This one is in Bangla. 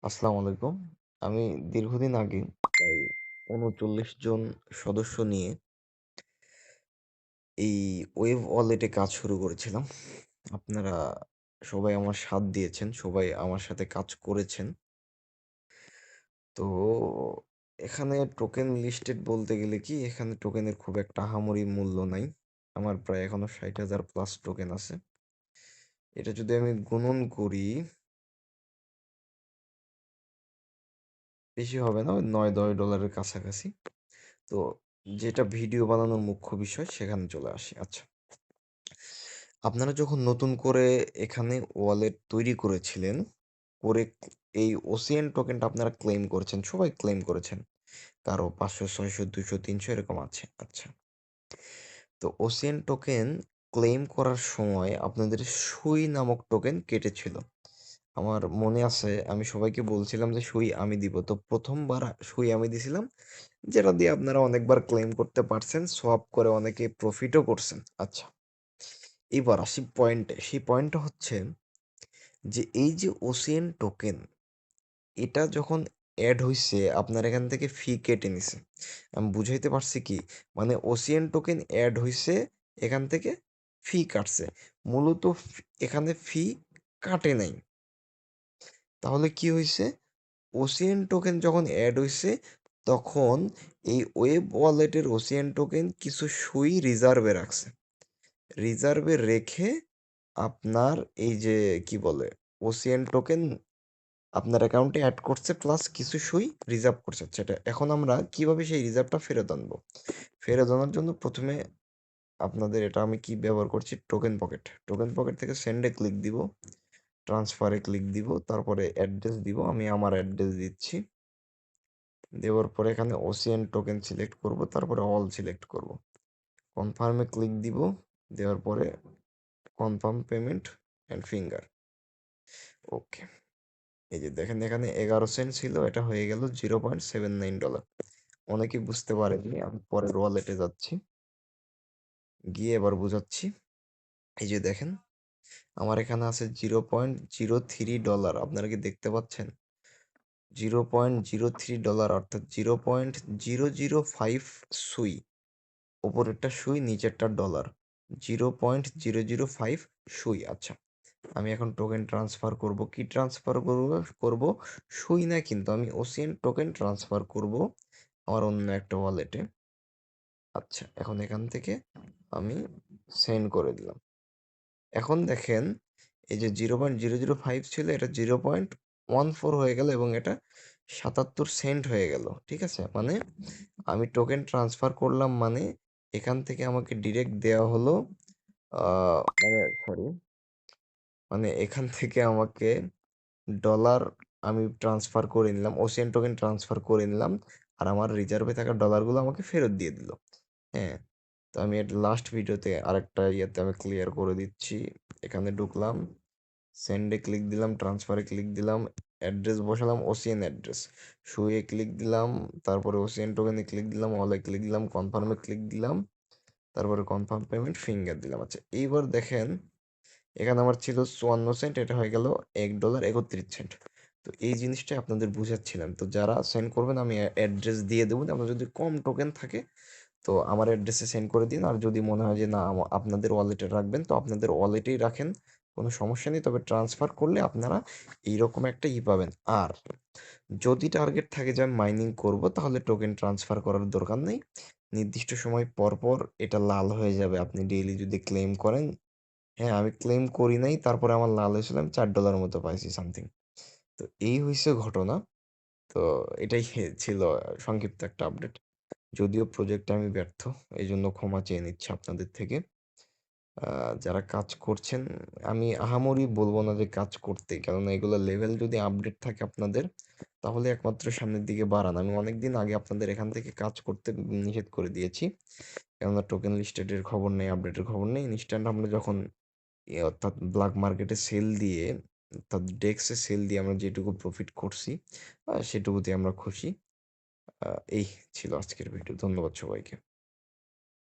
আসসালামু আলাইকুম। আমি দীর্ঘদিন আগে প্রায় ৩৯ জন সদস্য নিয়ে এই ওয়েভ ওয়ালেটে কাজ শুরু করেছিলাম। আপনারা সবাই আমার সাথ দিয়েছেন, সবাই আমার সাথে কাজ করেছেন। তো এখানে টোকেন লিস্টেড বলতে গেলে কি এখানে টোকেনের খুব একটা আহামরি মূল্য নাই। আমার প্রায় এখনো ৬০,০০০ প্লাস টোকেন আছে। এটা যদি আমি গুণন করি, বেশি হবে না, ওই $৯-১০ কাছাকাছি। তো যেটা ভিডিও বানানোর মুখ্য বিষয় সেখানে চলে আসি। আচ্ছা, আপনারা যখন নতুন করে এখানে ওয়ালেট তৈরি করেছিলেন, করে এই ওসিএন টোকেনটা আপনারা ক্লেম করেছেন, সবাই ক্লেম করেছেন। কারো ৫০০, ৬০০, ২০০, ৩০০ এরকম আছে। আচ্ছা, তো ওসিএন টোকেন ক্লেম করার সময় আপনাদের সুই নামক টোকেন কেটেছিল। আমার মনে আছে আমি সবাইকে বলছিলাম যে সুই আমি দিব। তো ১ম বার সুই আমি দিছিলাম। যেটা দিয়ে আপনারা অনেকবার ক্লেম করতে পারছেন, সোয়াপ করে অনেকে প্রফিটও করছেন। আচ্ছা, এবার আসি পয়েন্টে। সেই পয়েন্টটা হচ্ছে যে এই যে ওসিএন টোকেন, এটা যখন এড হইছে আপনার এখান থেকে ফি কেটে নিছে। আমি বুঝাইতে পারছি কি? মানে ওসিএন টোকেন এড হইছে, এখান থেকে ফি কাটছে। মূলত এখানে ফি কাটে নাই। তাহলে কি হইছে? ওসিএন টোকেন যখন এড হইছে, তখন এই ওয়েব ওয়ালেটের ওসিএন টোকেন কিছু সুই রিজার্ভে রাখছে। রিজার্ভে রেখে আপনার এই যে কি বলে ওসিএন টোকেন আপনার অ্যাকাউন্টে অ্যাড করছে, প্লাস কিছু সুই রিজার্ভ করছে। সেটা এখন আমরা কিভাবে সেই রিজার্ভটা ফেরত আনবো? ফেরত আনার জন্য প্রথমে আপনাদের এটা আমি কি ব্যবহার করছি, টোকেন পকেট। টোকেন পকেট থেকে সেন্ডে ক্লিক দিব, ট্রান্সফারে ক্লিক দিব, তারপরে অ্যাড্রেস দিব। আমি আমার অ্যাড্রেস দিচ্ছি। দেওয়ার পরে এখানে ওসিএন টোকেন সিলেক্ট করব, তারপরে অল সিলেক্ট করব। কনফার্মে ক্লিক দিব, দেওয়ার পরে কনফার্ম পেমেন্ট অ্যান্ড ফিঙ্গার। ওকে, এই যে দেখেন এখানে 11 সেন্ট ছিল, এটা হয়ে গেল $0.79। অনেকেই বুঝতে পারেননি, আমি পরের ওয়ালেটে যাচ্ছি, গিয়ে এবার বুঝাচ্ছি। এই যে দেখেন আমার এখানে আছে $0.03। আপনারা কি দেখতে পাচ্ছেন? $0.03 অর্থাৎ 0.005 সুই। উপরেরটা সুই, নিচেরটা ডলার। 0.005 সুই। আচ্ছা, আমি এখন টোকেন ট্রান্সফার করব। কি ট্রান্সফার করব? সুই না, কিন্তু আমি ওসিএন টোকেন ট্রান্সফার করব আমার অন্য একটা ওয়ালেটে। আচ্ছা, এখন এখান থেকে আমি সেন্ড করে দিলাম। এখন দেখেন এই যে 0.005 ছিল, এটা 0.14 হয়ে গেল এবং এটা 77 সেন্ট হয়ে গেল। ঠিক আছে? মানে আমি টোকেন ট্রান্সফার করলাম, মানে এখান থেকে আমাকে ডিরেক্ট দেওয়া হলো মানে সরি, মানে এখান থেকে আমাকে ডলার আমি ট্রান্সফার করে নিলাম, ওসিয়ান টোকেন ট্রান্সফার করে নিলাম, আর আমার রিজার্ভে থাকা ডলারগুলো আমাকে ফেরত দিয়ে দিল। হ্যাঁ, তো আমি এটা লাস্ট ভিডিওতে আরেকটা ইয়েতে আমি ক্লিয়ার করে দিচ্ছি। এখানে ঢুকলাম, সেন্ডে ক্লিক দিলাম, ট্রান্সফারে ক্লিক দিলাম, অ্যাড্রেস বসালাম, ওসিএন অ্যাড্রেস, শুয়ে ক্লিক দিলাম, তারপরে ওসিএন টোকেনে ক্লিক দিলাম, অলে ক্লিক দিলাম, কনফার্মে ক্লিক দিলাম, তারপরে কনফার্ম পেমেন্ট ফিঙ্গার দিলাম। আচ্ছা, এইবার দেখেন এখানে আমার ছিল 54 সেন্ট, এটা হয়ে গেল $1.31। তো এই জিনিসটা আপনাদের বুঝাচ্ছিলাম। তো যারা সেন্ড করবেন আমি অ্যাড্রেস দিয়ে দেবো, আপনার যদি কম টোকেন থাকে তো আমার অ্যাড্রেসে সেন্ড করে দিন। আর যদি মনে হয় যে না আপনাদের ওয়ালেটে রাখবেন, তো আপনাদের ওয়ালেটেই রাখেন, কোনো সমস্যা নেই। তবে ট্রান্সফার করলে আপনারা এইরকম একটা পাবেন। আর যদি টার্গেট থাকে যে আমি মাইনিং করব, তাহলে টোকেন ট্রান্সফার করার দরকার নেই। নির্দিষ্ট সময় পর পর এটা লাল হয়ে যাবে আপনি ডেইলি যদি ক্লেম করেন। হ্যাঁ, আমি ক্লেম করি নাই, তারপরে আমার লাল হয়েছিল, আমি $4 মতো পাইছি সামথিং। তো এই হইছে ঘটনা। তো এটাই ছিল সংক্ষিপ্ত একটা আপডেট। যদিও প্রজেক্টে আমি ব্যর্থ, এইজন্য ক্ষমা চেয়ে নিচ্ছি আপনাদের থেকে। যারা কাজ করছেন, আমি আহামরি বলব না যে কাজ করতে, কেননা এগুলো লেভেল যদি আপডেট থাকে আপনাদের, তাহলে একমাত্র সামনের দিকে বাড়ান। আমি অনেকদিন আগে আপনাদের এখান থেকে কাজ করতে নিষেধ করে দিয়েছি, কেননা টোকেন লিস্টেডের খবর নেই, আপডেটের খবর নেই। ইনস্ট্যান্ট আমরা যখন অর্থাৎ ব্ল্যাক মার্কেটে সেল দিয়ে, অর্থাৎ ডেক্সে সেল দিয়ে আমরা যেটুকু প্রফিট করছি, সেটুকুতে আমরা খুশি। এই ছিল আজকের ভিডিও। ধন্যবাদ সবাইকে।